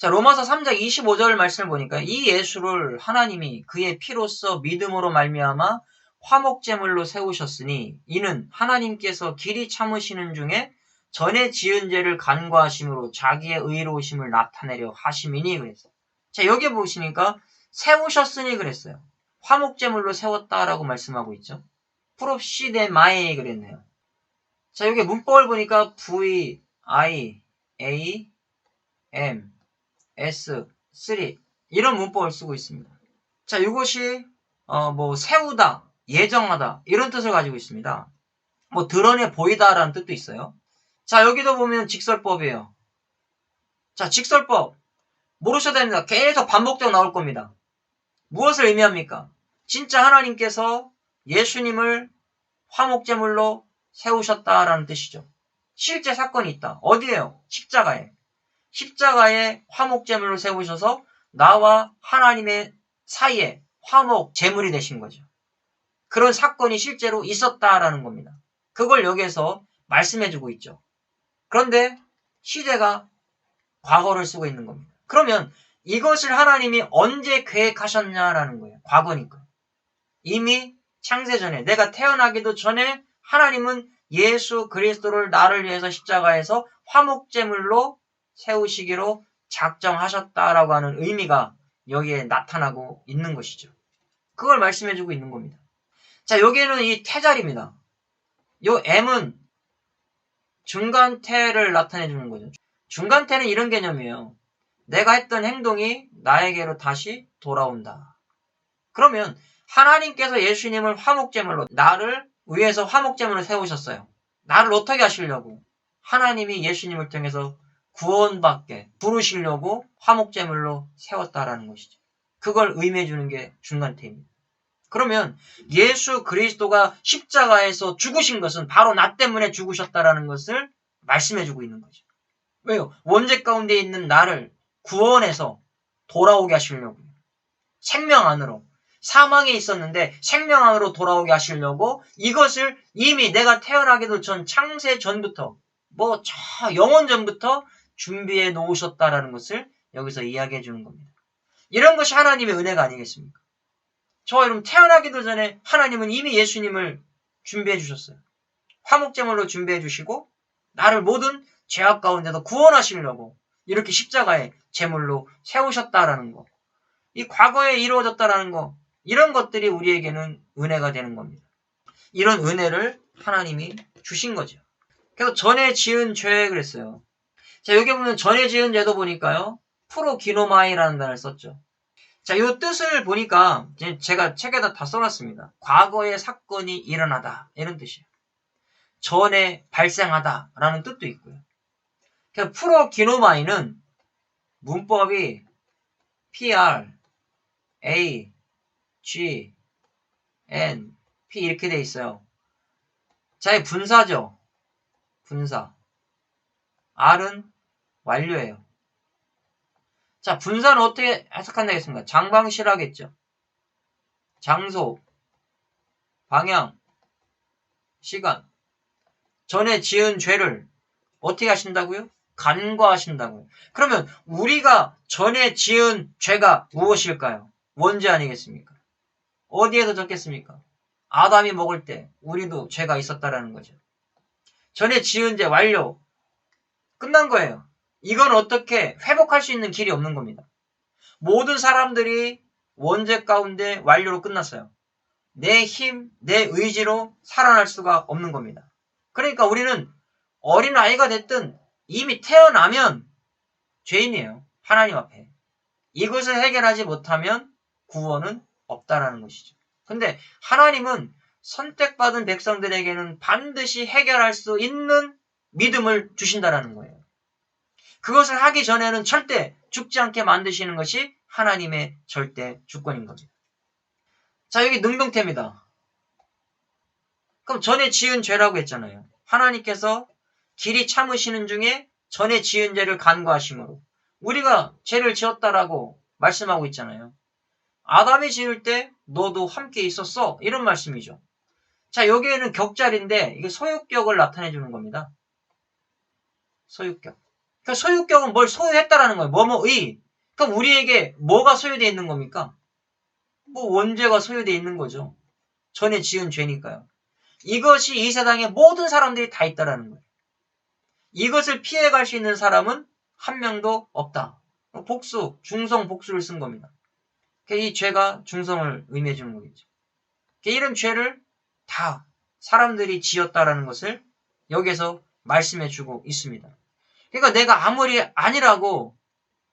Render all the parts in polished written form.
자, 로마서 3장 25절 말씀을 보니까 이 예수를 하나님이 그의 피로써 믿음으로 말미암아 화목제물로 세우셨으니 이는 하나님께서 길이 참으시는 중에 전에 지은 죄를 간과하심으로 자기의 의로우심을 나타내려 하심이니 그랬어요. 자, 여기 보시니까 세우셨으니 그랬어요. 화목제물로 세웠다라고 말씀하고 있죠. 프롭시데 마에 그랬네요. 자, 여기 문법을 보니까 V, I, A, M, S, 3 이런 문법을 쓰고 있습니다. 자, 이것이 세우다, 예정하다 이런 뜻을 가지고 있습니다. 드러내 보이다라는 뜻도 있어요. 자, 여기도 보면 직설법이에요. 자, 직설법 모르셔도 됩니다. 계속 반복적으로 나올 겁니다. 무엇을 의미합니까? 진짜 하나님께서 예수님을 화목제물로 세우셨다라는 뜻이죠. 실제 사건이 있다. 어디에요? 십자가에. 십자가에 화목제물로 세우셔서 나와 하나님의 사이에 화목제물이 되신 거죠. 그런 사건이 실제로 있었다라는 겁니다. 그걸 여기에서 말씀해주고 있죠. 그런데 시대가 과거를 쓰고 있는 겁니다. 그러면 이것을 하나님이 언제 계획하셨냐라는 거예요. 과거니까. 이미 창세전에 내가 태어나기도 전에 하나님은 예수 그리스도를 나를 위해서 십자가에서 화목제물로 세우시기로 작정하셨다라고 하는 의미가 여기에 나타나고 있는 것이죠. 그걸 말씀해주고 있는 겁니다. 자, 여기에는 이 태자리입니다. 요 M은 중간태를 나타내주는 거죠. 중간태는 이런 개념이에요. 내가 했던 행동이 나에게로 다시 돌아온다. 그러면 하나님께서 예수님을 화목제물로 나를 위해서 화목제물을 세우셨어요. 나를 어떻게 하시려고? 하나님이 예수님을 통해서 구원받게 부르시려고 화목제물로 세웠다라는 것이죠. 그걸 의미해 주는 게 중간태입니다. 그러면 예수 그리스도가 십자가에서 죽으신 것은 바로 나 때문에 죽으셨다라는 것을 말씀해 주고 있는 거죠. 왜요? 원죄 가운데 있는 나를 구원해서 돌아오게 하시려고. 생명 안으로. 사망에 있었는데 생명 안으로 돌아오게 하시려고 이것을 이미 내가 태어나기도 전 창세 전부터 영원 전부터 준비해 놓으셨다라는 것을 여기서 이야기해 주는 겁니다. 이런 것이 하나님의 은혜가 아니겠습니까? 저와 여러분 태어나기도 전에 하나님은 이미 예수님을 준비해 주셨어요. 화목제물로 준비해 주시고 나를 모든 죄악 가운데서 구원하시려고 이렇게 십자가에 제물로 세우셨다라는 거. 이 과거에 이루어졌다라는 거. 이런 것들이 우리에게는 은혜가 되는 겁니다. 이런 은혜를 하나님이 주신 거죠. 그래서 전에 지은 죄 그랬어요. 자, 여기 보면 전에 지은 죄도 보니까요. 프로기노마이라는 단어를 썼죠. 자, 이 뜻을 보니까 제가 책에다 다 써놨습니다. 과거의 사건이 일어나다 이런 뜻이에요. 전에 발생하다라는 뜻도 있고요. 그러니까 프로기노마이는 문법이 PR, A, G, N, P 이렇게 돼 있어요. 자, 이 분사죠. 분사. R은 완료예요. 자, 분사는 어떻게 해석한다겠습니까? 장방실하겠죠. 장소, 방향, 시간. 전에 지은 죄를 어떻게 하신다고요? 간과하신다고요. 그러면 우리가 전에 지은 죄가 무엇일까요? 원죄 아니겠습니까? 어디에서 적겠습니까? 아담이 먹을 때 우리도 죄가 있었다라는 거죠. 전에 지은 죄 완료. 끝난 거예요. 이건 어떻게 회복할 수 있는 길이 없는 겁니다. 모든 사람들이 원죄 가운데 완료로 끝났어요. 내 힘, 내 의지로 살아날 수가 없는 겁니다. 그러니까 우리는 어린아이가 됐든 이미 태어나면 죄인이에요. 하나님 앞에. 이것을 해결하지 못하면 구원은 없다라는 것이죠. 근데 하나님은 선택받은 백성들에게는 반드시 해결할 수 있는 믿음을 주신다라는 거예요. 그것을 하기 전에는 절대 죽지 않게 만드시는 것이 하나님의 절대 주권인 겁니다. 자, 여기 능동태입니다. 그럼 전에 지은 죄라고 했잖아요. 하나님께서 길이 참으시는 중에 전에 지은 죄를 간과하심으로 우리가 죄를 지었다라고 말씀하고 있잖아요. 아담이 지을 때 너도 함께 있었어. 이런 말씀이죠. 자, 여기에는 격자리인데 이게 소유격을 나타내 주는 겁니다. 소유격. 그러니까 소유격은 뭘 소유했다라는 거예요. 뭐뭐의. 그럼 우리에게 뭐가 소유되어 있는 겁니까? 뭐 원죄가 소유되어 있는 거죠. 전에 지은 죄니까요. 이것이 이 세상에 모든 사람들이 다 있다라는 거예요. 이것을 피해갈 수 있는 사람은 한 명도 없다. 복수, 중성 복수를 쓴 겁니다. 이 죄가 중성을 의미해 주는 거겠죠. 이런 죄를 다 사람들이 지었다라는 것을 여기서 말씀해 주고 있습니다. 그러니까 내가 아무리 아니라고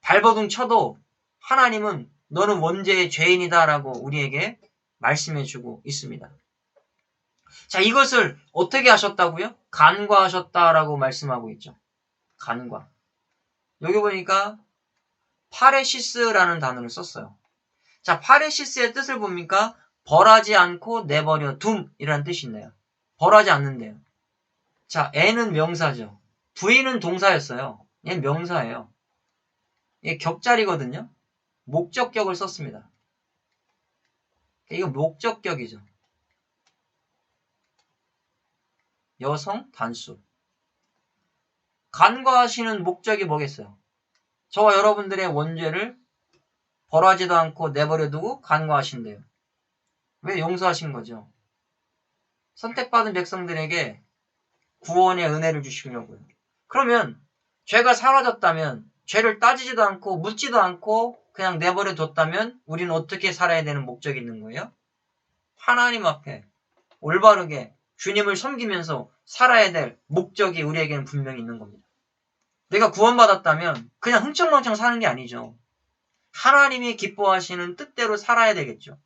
발버둥 쳐도 하나님은 너는 원죄의 죄인이다라고 우리에게 말씀해 주고 있습니다. 자, 이것을 어떻게 하셨다고요? 간과하셨다라고 말씀하고 있죠. 간과. 여기 보니까 파레시스라는 단어를 썼어요. 자, 파레시스의 뜻을 봅니까? 벌하지 않고 내버려 둠이라는 뜻이 있네요. 벌하지 않는데요. 자, 애는 명사죠. V는 동사였어요. 얘는 명사예요. 이게 격자리거든요. 목적격을 썼습니다. 이거 목적격이죠. 여성 단수. 간과하시는 목적이 뭐겠어요? 저와 여러분들의 원죄를 벌하지도 않고 내버려두고 간과하신대요. 왜? 용서하신 거죠. 선택받은 백성들에게 구원의 은혜를 주시려고요. 그러면 죄가 사라졌다면, 죄를 따지지도 않고 묻지도 않고 그냥 내버려 뒀다면 우리는 어떻게 살아야 되는 목적이 있는 거예요? 하나님 앞에 올바르게 주님을 섬기면서 살아야 될 목적이 우리에게는 분명히 있는 겁니다. 내가 구원받았다면 그냥 흥청망청 사는 게 아니죠. 하나님이 기뻐하시는 뜻대로 살아야 되겠죠.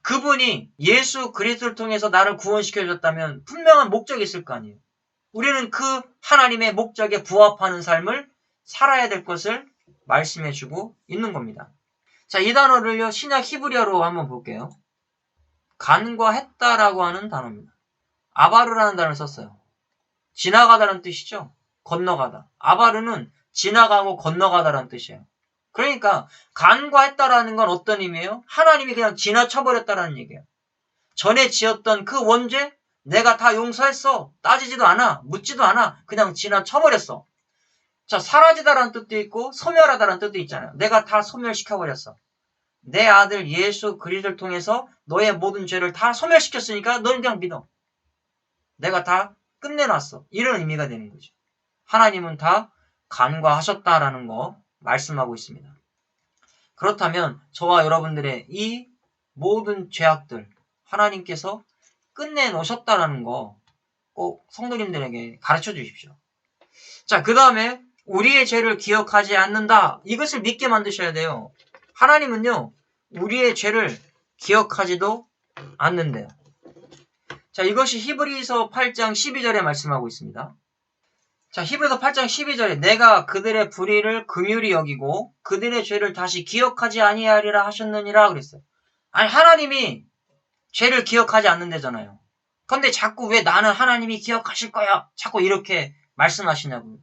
그분이 예수 그리스도를 통해서 나를 구원시켜 줬다면 분명한 목적이 있을 거 아니에요. 우리는 그 하나님의 목적에 부합하는 삶을 살아야 될 것을 말씀해 주고 있는 겁니다. 자, 이 단어를요, 신약 히브리어로 한번 볼게요. 간과했다라고 하는 단어입니다. 아바르라는 단어를 썼어요. 지나가다라는 뜻이죠. 건너가다. 아바르는 지나가고 건너가다라는 뜻이에요. 그러니까 간과했다라는 건 어떤 의미예요? 하나님이 그냥 지나쳐버렸다라는 얘기예요. 전에 지었던 그 원죄 내가 다 용서했어. 따지지도 않아. 묻지도 않아. 그냥 지나쳐버렸어. 자, 사라지다라는 뜻도 있고 소멸하다라는 뜻도 있잖아요. 내가 다 소멸시켜버렸어. 내 아들 예수 그리스도를 통해서 너의 모든 죄를 다 소멸시켰으니까 너는 그냥 믿어. 내가 다 끝내놨어. 이런 의미가 되는 거죠. 하나님은 다 간과하셨다라는 거 말씀하고 있습니다. 그렇다면 저와 여러분들의 이 모든 죄악들 하나님께서 끝내놓으셨다라는 거 꼭 성도님들에게 가르쳐 주십시오. 자, 그 다음에 우리의 죄를 기억하지 않는다. 이것을 믿게 만드셔야 돼요. 하나님은요, 우리의 죄를 기억하지도 않는데요. 자, 이것이 히브리서 8장 12절에 말씀하고 있습니다. 자, 히브리서 8장 12절에 내가 그들의 불의를 긍휼히 여기고 그들의 죄를 다시 기억하지 아니하리라 하셨느니라 그랬어요. 아니, 하나님이 죄를 기억하지 않는다잖아요. 근데 자꾸 왜 나는 하나님이 기억하실 거야? 자꾸 이렇게 말씀하시냐고요.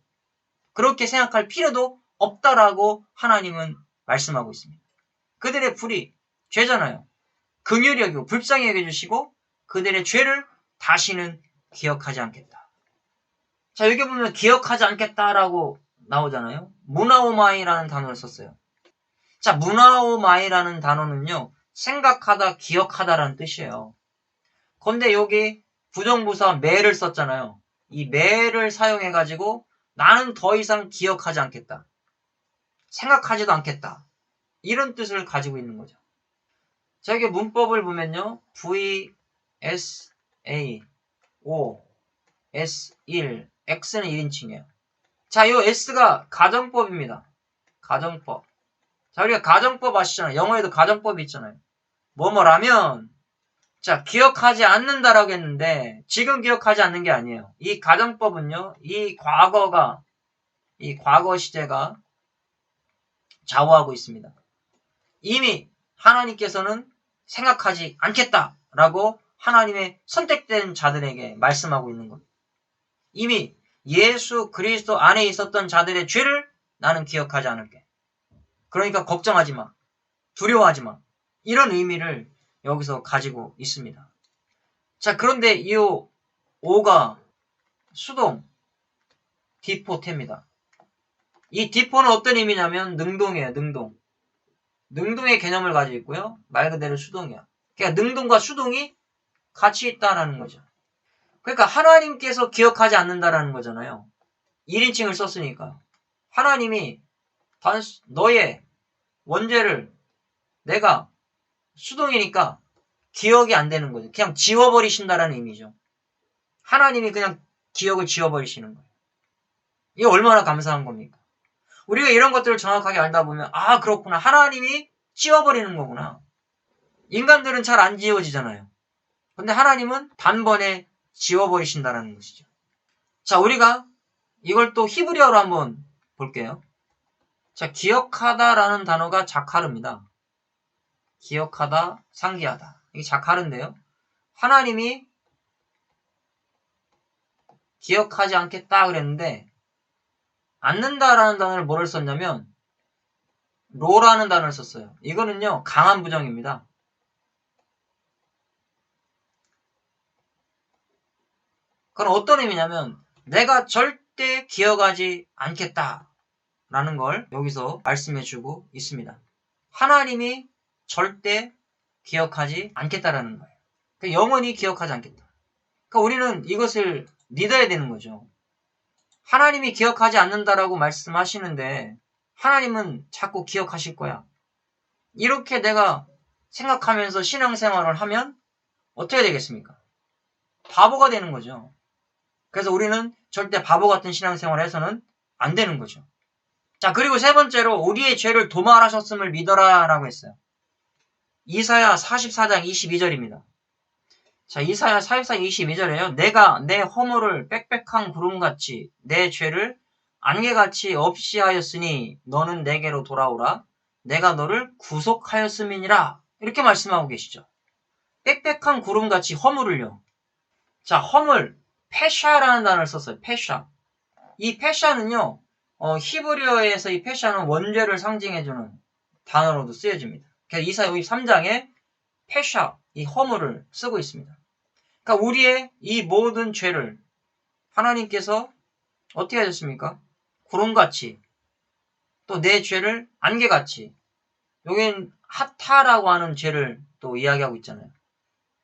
그렇게 생각할 필요도 없다라고 하나님은 말씀하고 있습니다. 그들의 불의, 죄잖아요. 긍휼히 여기고 불쌍히 여겨주시고 그들의 죄를 다시는 기억하지 않겠다. 자, 여기 보면 기억하지 않겠다라고 나오잖아요. 무나오마이라는 단어를 썼어요. 자, 무나오마이라는 단어는요, 생각하다, 기억하다라는 뜻이에요. 근데 여기 부정부사 매를 썼잖아요. 이 매를 사용해가지고 나는 더 이상 기억하지 않겠다. 생각하지도 않겠다. 이런 뜻을 가지고 있는 거죠. 자, 여기 문법을 보면요. V, S, A, O, S, 1, X는 1인칭이에요. 자, 이 S가 가정법입니다. 가정법. 자, 우리가 가정법 아시잖아요. 영어에도 가정법이 있잖아요. 뭐뭐라면, 자, 기억하지 않는다라고 했는데, 지금 기억하지 않는 게 아니에요. 이 가정법은요, 이 과거 시제가 좌우하고 있습니다. 이미 하나님께서는 생각하지 않겠다라고 하나님의 선택된 자들에게 말씀하고 있는 겁니다. 이미 예수 그리스도 안에 있었던 자들의 죄를 나는 기억하지 않을게. 그러니까 걱정하지 마. 두려워하지 마. 이런 의미를 여기서 가지고 있습니다. 자, 그런데 이 오가 수동 디포테입니다. 이 디포는 어떤 의미냐면 능동이에요. 능동. 능동의 개념을 가지고 있고요. 말 그대로 수동이야. 그러니까 능동과 수동이 같이 있다라는 거죠. 그러니까 하나님께서 기억하지 않는다라는 거잖아요. 1인칭을 썼으니까. 하나님이 너의 원죄를 내가 수동이니까 기억이 안 되는 거죠. 그냥 지워버리신다라는 의미죠. 하나님이 그냥 기억을 지워버리시는 거예요. 이게 얼마나 감사한 겁니까? 우리가 이런 것들을 정확하게 알다 보면 아 그렇구나. 하나님이 지워버리는 거구나. 인간들은 잘 안 지워지잖아요. 근데 하나님은 단번에 지워버리신다는 것이죠. 자, 우리가 이걸 또 히브리어로 한번 볼게요. 자, 기억하다라는 단어가 자카르입니다. 기억하다, 상기하다. 이게 자카르인데요. 하나님이 기억하지 않겠다 그랬는데 않는다라는 단어를 뭐를 썼냐면 로라는 단어를 썼어요. 이거는요. 강한 부정입니다. 그건 어떤 의미냐면 내가 절대 기억하지 않겠다라는 걸 여기서 말씀해주고 있습니다. 하나님이 절대 기억하지 않겠다라는 거예요. 그러니까 영원히 기억하지 않겠다. 그러니까 우리는 이것을 믿어야 되는 거죠. 하나님이 기억하지 않는다라고 말씀하시는데 하나님은 자꾸 기억하실 거야. 이렇게 내가 생각하면서 신앙생활을 하면 어떻게 되겠습니까? 바보가 되는 거죠. 그래서 우리는 절대 바보 같은 신앙생활을 해서는 안 되는 거죠. 자, 그리고 세 번째로 우리의 죄를 도말하셨음을 믿어라 라고 했어요. 이사야 44장 22절입니다. 자, 이사야 44장 22절에요. 내가 내 허물을 빽빽한 구름같이 내 죄를 안개같이 없이 하였으니 너는 내게로 돌아오라. 내가 너를 구속하였음이니라. 이렇게 말씀하고 계시죠. 빽빽한 구름같이 허물을요. 자, 허물, 페샤라는 단어를 썼어요. 페샤. 이 페샤는요. 히브리어에서 이 페샤는 원죄를 상징해주는 단어로도 쓰여집니다. 그래서 이사야 53장에 페샤, 이 허물을 쓰고 있습니다. 그러니까 우리의 이 모든 죄를 하나님께서 어떻게 하셨습니까? 구름같이 또 내 죄를 안개같이 여긴 하타라고 하는 죄를 또 이야기하고 있잖아요.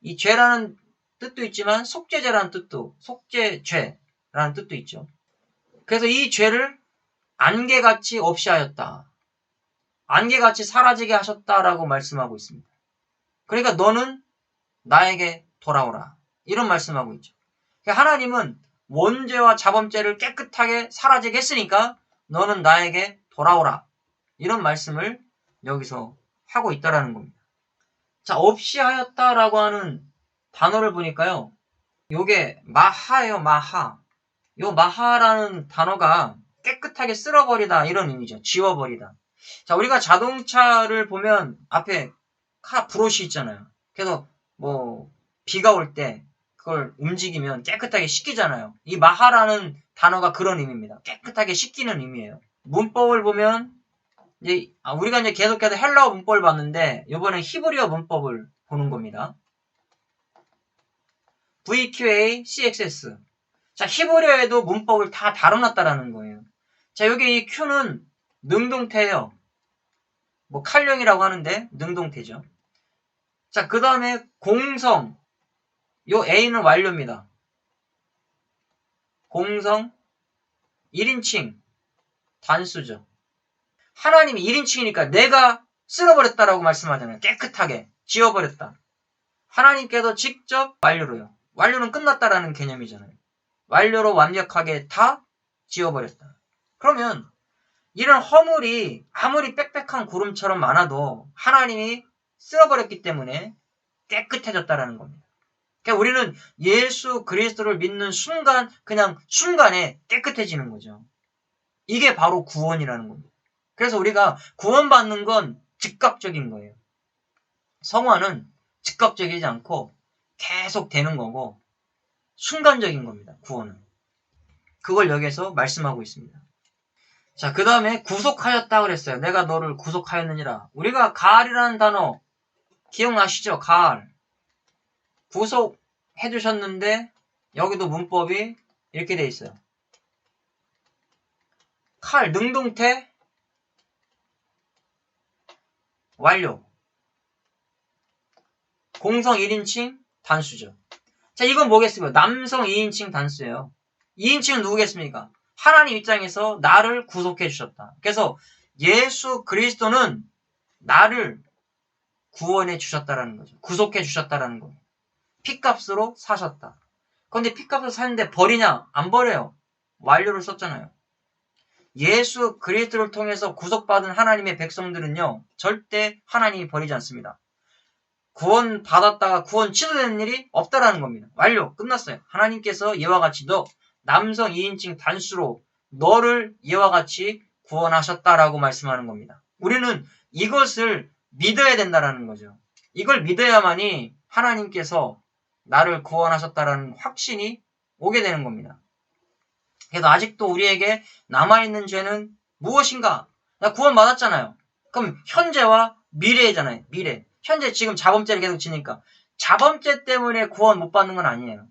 이 죄라는 뜻도 있지만 속죄죄라는 뜻도 속죄죄라는 뜻도 있죠. 그래서 이 죄를 안개같이 없이 하였다. 안개같이 사라지게 하셨다라고 말씀하고 있습니다. 그러니까 너는 나에게 돌아오라. 이런 말씀하고 있죠. 그러니까 하나님은 원죄와 자범죄를 깨끗하게 사라지게 했으니까 너는 나에게 돌아오라. 이런 말씀을 여기서 하고 있다라는 겁니다. 자, 없이 하였다라고 하는 단어를 보니까요. 요게 마하예요, 마하. 요 마하라는 단어가 깨끗하게 쓸어버리다 이런 의미죠. 지워버리다. 자, 우리가 자동차를 보면 앞에 브러쉬 있잖아요. 그래서 뭐 비가 올 때 그걸 움직이면 깨끗하게 씻기잖아요. 이 마하라는 단어가 그런 의미입니다. 깨끗하게 씻기는 의미예요. 문법을 보면 이제 우리가 이제 계속해서 헬라어 문법을 봤는데 이번에 히브리어 문법을 보는 겁니다. VQA, CXS. 자, 히브리어에도 문법을 다 다뤄놨다라는 거예요. 자, 여기 이 Q는 능동태예요. 뭐 칼령이라고 하는데 능동태죠. 자, 그 다음에 공성. 요 A는 완료입니다. 공성 1인칭 단수죠. 하나님이 1인칭이니까 내가 쓸어버렸다라고 말씀하잖아요. 깨끗하게 지워버렸다. 하나님께서 직접 완료로요. 완료는 끝났다라는 개념이잖아요. 완료로 완벽하게 다 지워버렸다. 그러면 이런 허물이 아무리 빽빽한 구름처럼 많아도 하나님이 쓸어버렸기 때문에 깨끗해졌다라는 겁니다. 그러니까 우리는 예수 그리스도를 믿는 순간 그냥 순간에 깨끗해지는 거죠. 이게 바로 구원이라는 겁니다. 그래서 우리가 구원받는 건 즉각적인 거예요. 성화는 즉각적이지 않고 계속 되는 거고 순간적인 겁니다. 구원은. 그걸 여기서 말씀하고 있습니다. 자, 그 다음에 구속하였다 그랬어요. 내가 너를 구속하였느니라. 우리가 가을이라는 단어 기억나시죠? 가을. 구속해 주셨는데 여기도 문법이 이렇게 돼 있어요. 칼, 능동태, 완료. 공성 1인칭 단수죠. 자, 이건 뭐겠습니까? 남성 2인칭 단수예요. 2인칭은 누구겠습니까? 하나님 입장에서 나를 구속해 주셨다. 그래서 예수 그리스도는 나를 구원해 주셨다라는 거죠. 구속해 주셨다라는 거예요. 피값으로 사셨다. 그런데 피값으로 샀는데 버리냐? 안 버려요. 완료를 썼잖아요. 예수 그리스도를 통해서 구속받은 하나님의 백성들은요, 절대 하나님이 버리지 않습니다. 구원 받았다가 구원 취소되는 일이 없다라는 겁니다. 완료. 끝났어요. 하나님께서 이와 같이 너 남성 2인칭 단수로 너를 이와 같이 구원하셨다라고 말씀하는 겁니다. 우리는 이것을 믿어야 된다라는 거죠. 이걸 믿어야만이 하나님께서 나를 구원하셨다라는 확신이 오게 되는 겁니다. 그래서 아직도 우리에게 남아있는 죄는 무엇인가? 나 구원받았잖아요. 그럼 현재와 미래잖아요. 미래. 현재 지금 자범죄를 계속 지니까 자범죄 때문에 구원 못 받는 건 아니에요.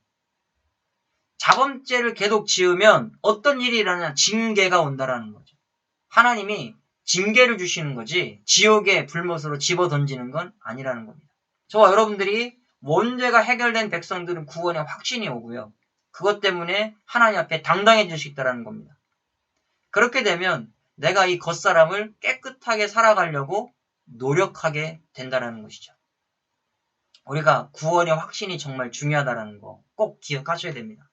자범죄를 계속 지으면 어떤 일이 일어나냐? 징계가 온다라는 거죠. 하나님이 징계를 주시는 거지 지옥의 불못으로 집어 던지는 건 아니라는 겁니다. 저와 여러분들이 문제가 해결된 백성들은 구원의 확신이 오고요. 그것 때문에 하나님 앞에 당당해질 수 있다는 겁니다. 그렇게 되면 내가 이 겉사람을 깨끗하게 살아가려고 노력하게 된다는 것이죠. 우리가 구원의 확신이 정말 중요하다는 거 꼭 기억하셔야 됩니다.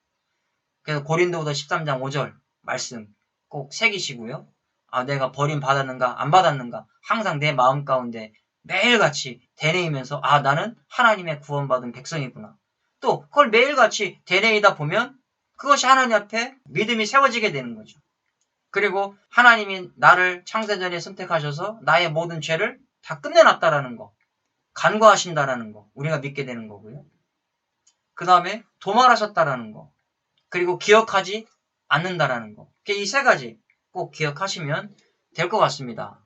그래서 고린도후서 13장 5절 말씀 꼭 새기시고요. 아, 내가 버림받았는가 안 받았는가 항상 내 마음 가운데 매일같이 되뇌이면서 아, 나는 하나님의 구원받은 백성이구나. 또 그걸 매일같이 되뇌이다 보면 그것이 하나님 앞에 믿음이 세워지게 되는 거죠. 그리고 하나님이 나를 창세전에 선택하셔서 나의 모든 죄를 다 끝내놨다라는 거, 간과하신다라는 거 우리가 믿게 되는 거고요. 그 다음에 도말하셨다라는 거, 그리고 기억하지 않는다라는 거. 이 세 가지 꼭 기억하시면 될 것 같습니다.